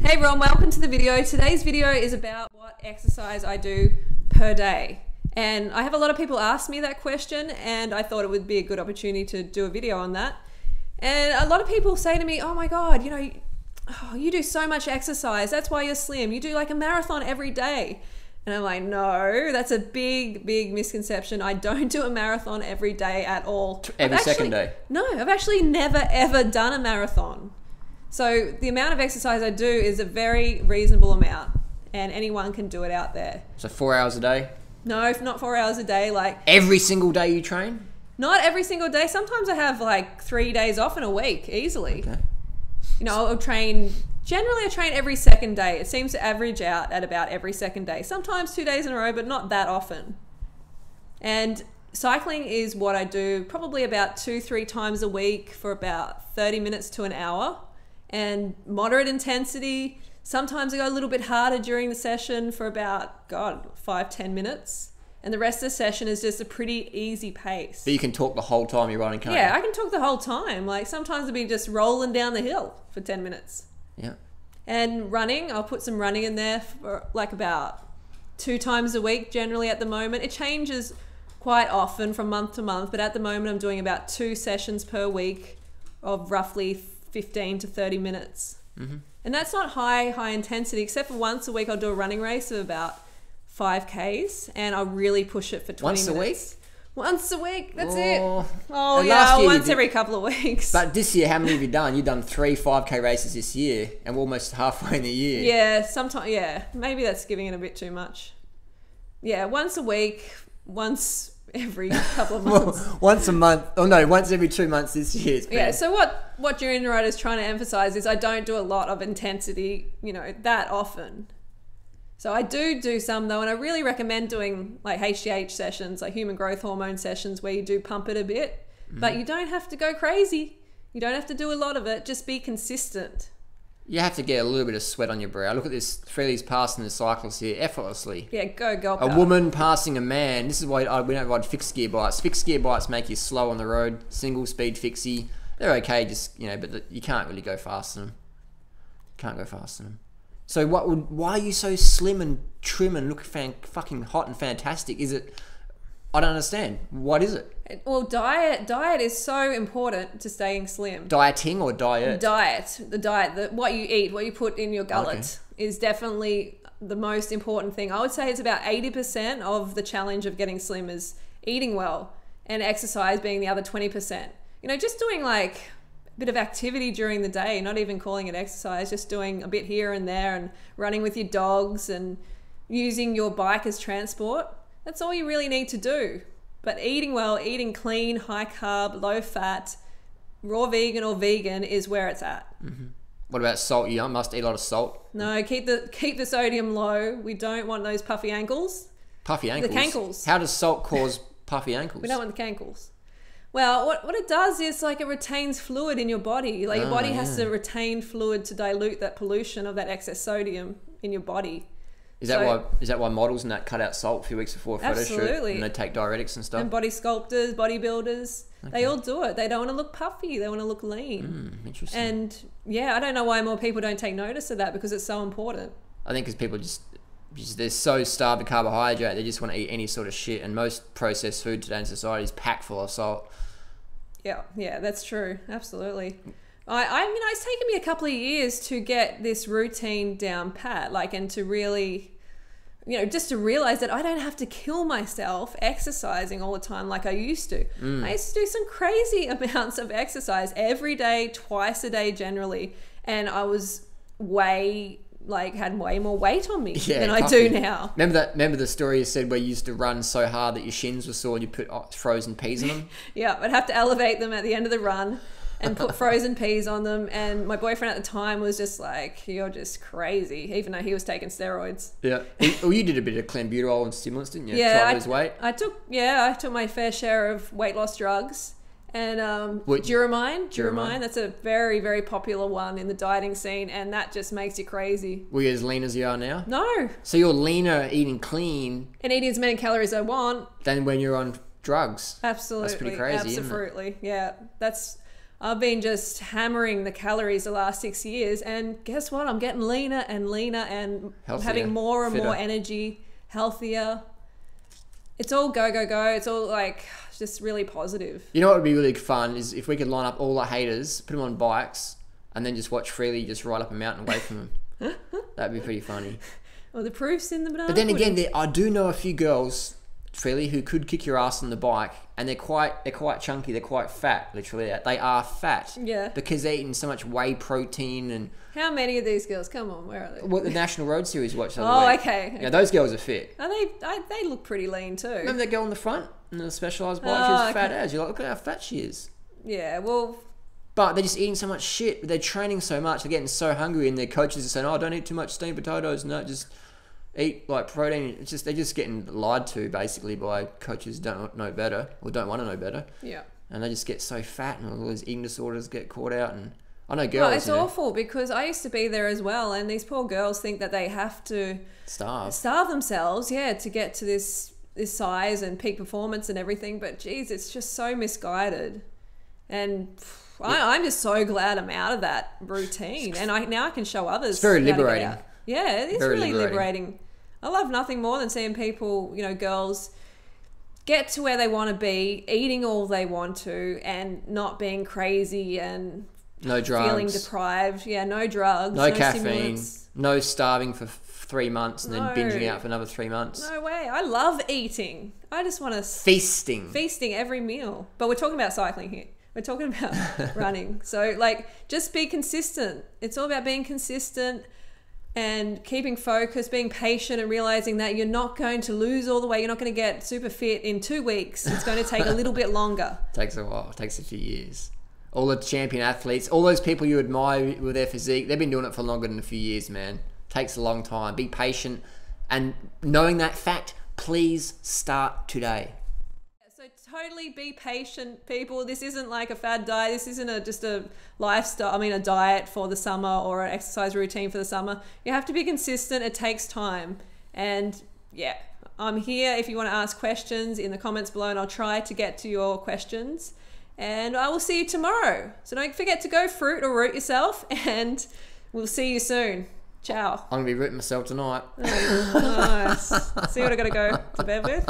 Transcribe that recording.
Hey everyone, welcome to the video. Today's video is about what exercise I do per day. And I have a lot of people ask me that question, and I thought it would be a good opportunity to do a video on that. And a lot of people say to me, oh my God, you do so much exercise. That's why you're slim. You do like a marathon every day. And I'm like, no, that's a big, big misconception. I don't do a marathon every day at all. Every second day? No, I've actually never, ever done a marathon. So the amount of exercise I do is a very reasonable amount, and anyone can do it out there. So 4 hours a day? No, not 4 hours a day. Like every single day you train? Not every single day. Sometimes I have like 3 days off in a week, easily. Okay. I'll train, generally I train every second day. It seems to average out at about every second day. Sometimes 2 days in a row, but not that often. And cycling is what I do probably about 2-3 times a week for about 30 minutes to an hour. And moderate intensity. Sometimes I go a little bit harder during the session for about, 5-10 minutes. And the rest of the session is just a pretty easy pace. But you can talk the whole time you're running, can't you? Yeah, I can talk the whole time. Like sometimes I'll be just rolling down the hill for 10 minutes. Yeah. And running, I'll put some running in there for like about 2 times a week generally at the moment. It changes quite often from month to month, but at the moment I'm doing about 2 sessions per week of roughly 15 to 30 minutes. Mm-hmm. And that's not high intensity, except for once a week I'll do a running race of about 5Ks, and I'll really push it for 20 minutes. Once a week? That's it. Oh yeah, once every couple of weeks. But this year, how many have you done? You've done 3 5K races this year, and we're almost halfway in the year. Yeah, sometimes, yeah. Maybe that's giving it a bit too much. Yeah, once a week, once every couple of months. Well, once a month. Oh no, once every 2 months this year. Yeah, so what Junior Rider is trying to emphasize is I don't do a lot of intensity, that often. So I do some though, and I really recommend doing like HGH sessions, like human growth hormone sessions, where you do pump it a bit, but you don't have to go crazy. You don't have to do a lot of it. Just be consistent. You have to get a little bit of sweat on your brow. Look at this. Freelee's passing the cyclists here effortlessly. Yeah, go. A woman passing a man. This is why we don't ride fixed gear bikes. Fixed gear bikes make you slow on the road. Single speed fixie. They're okay, but you can't really go fast in them. Can't go fast in them. So why are you so slim and trim and look fucking hot and fantastic? Is it? I don't understand. What is it? Well, diet is so important to staying slim. Dieting or diet? The diet, what you eat, what you put in your gullet is definitely the most important thing. I would say it's about 80% of the challenge of getting slim is eating well, and exercise being the other 20%. Just doing like a bit of activity during the day, not even calling it exercise, just doing a bit here and there, and running with your dogs and using your bike as transport. That's all you really need to do. But eating well, eating clean, high carb, low fat, raw vegan or vegan is where it's at. Mm-hmm. What about salt? You must eat a lot of salt. No, keep the sodium low. We don't want those puffy ankles. Puffy ankles? The cankles. How does salt cause puffy ankles? We don't want the cankles. Well, what it does is like it retains fluid in your body. Like your body has to retain fluid to dilute that pollution of that excess sodium in your body. Is that why models and that cut out salt a few weeks before a photo shoot? And they take diuretics and stuff? And body sculptors, bodybuilders, they all do it. They don't want to look puffy. They want to look lean. Interesting. And yeah, I don't know why more people don't take notice of that, because it's so important. I think because people just they're so starved of carbohydrate, they just want to eat any sort of shit. And most processed food today in society is packed full of salt. Yeah, that's true. Absolutely. I mean, it's taken me a couple of years to get this routine down pat, and to really, just to realize that I don't have to kill myself exercising all the time like I used to. I used to do some crazy amounts of exercise every day, twice a day generally, and I was had way more weight on me than I do now. Remember the story you said where you used to run so hard that your shins were sore and you put frozen peas on them? Yeah, I'd have to elevate them at the end of the run and put frozen peas on them, and my boyfriend at the time was just like, you're just crazy, even though he was taking steroids. Yeah. Well, you did a bit of clenbuterol and stimulants, didn't you? Yeah. Try to lose weight? I took my fair share of weight loss drugs. And Duramine, that's a very, very popular one in the dieting scene, and that just makes you crazy. Were you as lean as you are now? No. So you're leaner eating clean. And eating as many calories as I want. Than when you're on drugs. Absolutely. That's pretty crazy, Absolutely. isn't it? Yeah. I've been just hammering the calories the last 6 years, and guess what? I'm getting leaner and leaner and Healthier, having more and fitter. more energy, healthier. It's all go, go, go. It's all like just really positive. You know what would be really fun is if we could line up all the haters, put them on bikes, and then just watch Freelee just ride up a mountain away from them. That'd be pretty funny. Well, the proof's in the banana. But then pudding. again, I do know a few girls, Freelee, who could kick your ass on the bike, and they're quite chunky. They're quite fat. Literally, they are fat. Yeah. Because they're eating so much whey protein and. How many of these girls? Come on, where are they? What the National Road Series watched the other week. Okay. Yeah, those girls are fit. Are they look pretty lean too. Remember that girl on the front in the Specialized bike? Oh, She was fat okay. as. You're like, look at how fat she is. Yeah, well, But they're just eating so much shit. They're training so much. They're getting so hungry, and their coaches are saying, "Oh, don't eat too much steamed potatoes. No, just eat like protein." It's just they're just getting lied to basically by coaches who don't know better or don't want to know better. yeah. And they just get so fat, and all these eating disorders get caught out. And I know girls. Well, it's you know, awful because I used to be there as well, and these poor girls think that they have to starve. themselves, yeah, to get to this size and peak performance and everything. But geez, it's just so misguided. And I'm just so glad I'm out of that routine, and now I can show others. It's very how to get liberating. out. Yeah, it is Very really liberating. liberating. I love nothing more than seeing people, girls get to where they want to be, eating all they want to, and not being crazy and No drugs. feeling deprived. Yeah, no drugs, No caffeine. stimulants. No starving for 3 months and then No. binging out for another 3 months. No way. I love eating. I just want to Feasting. feasting every meal. But we're talking about cycling here. We're talking about running. So just be consistent. It's all about being consistent and keeping focus, being patient, and realizing that you're not going to lose all the weight. You're not going to get super fit in 2 weeks. It's going to take a little bit longer. Takes a while. It takes a few years. All the champion athletes, all those people you admire with their physique, they've been doing it for longer than a few years, man. Takes a long time. Be patient. And knowing that fact, please start today. So totally be patient, people. This isn't like a fad diet. This isn't just a lifestyle. A diet for the summer or an exercise routine for the summer. You have to be consistent. It takes time. And yeah, I'm here if you want to ask questions in the comments below, and I'll try to get to your questions. And I will see you tomorrow. So don't forget to go fruit or root yourself, and we'll see you soon. Ciao. I'm going to be rooting myself tonight. Nice. See what I got to go to bed with?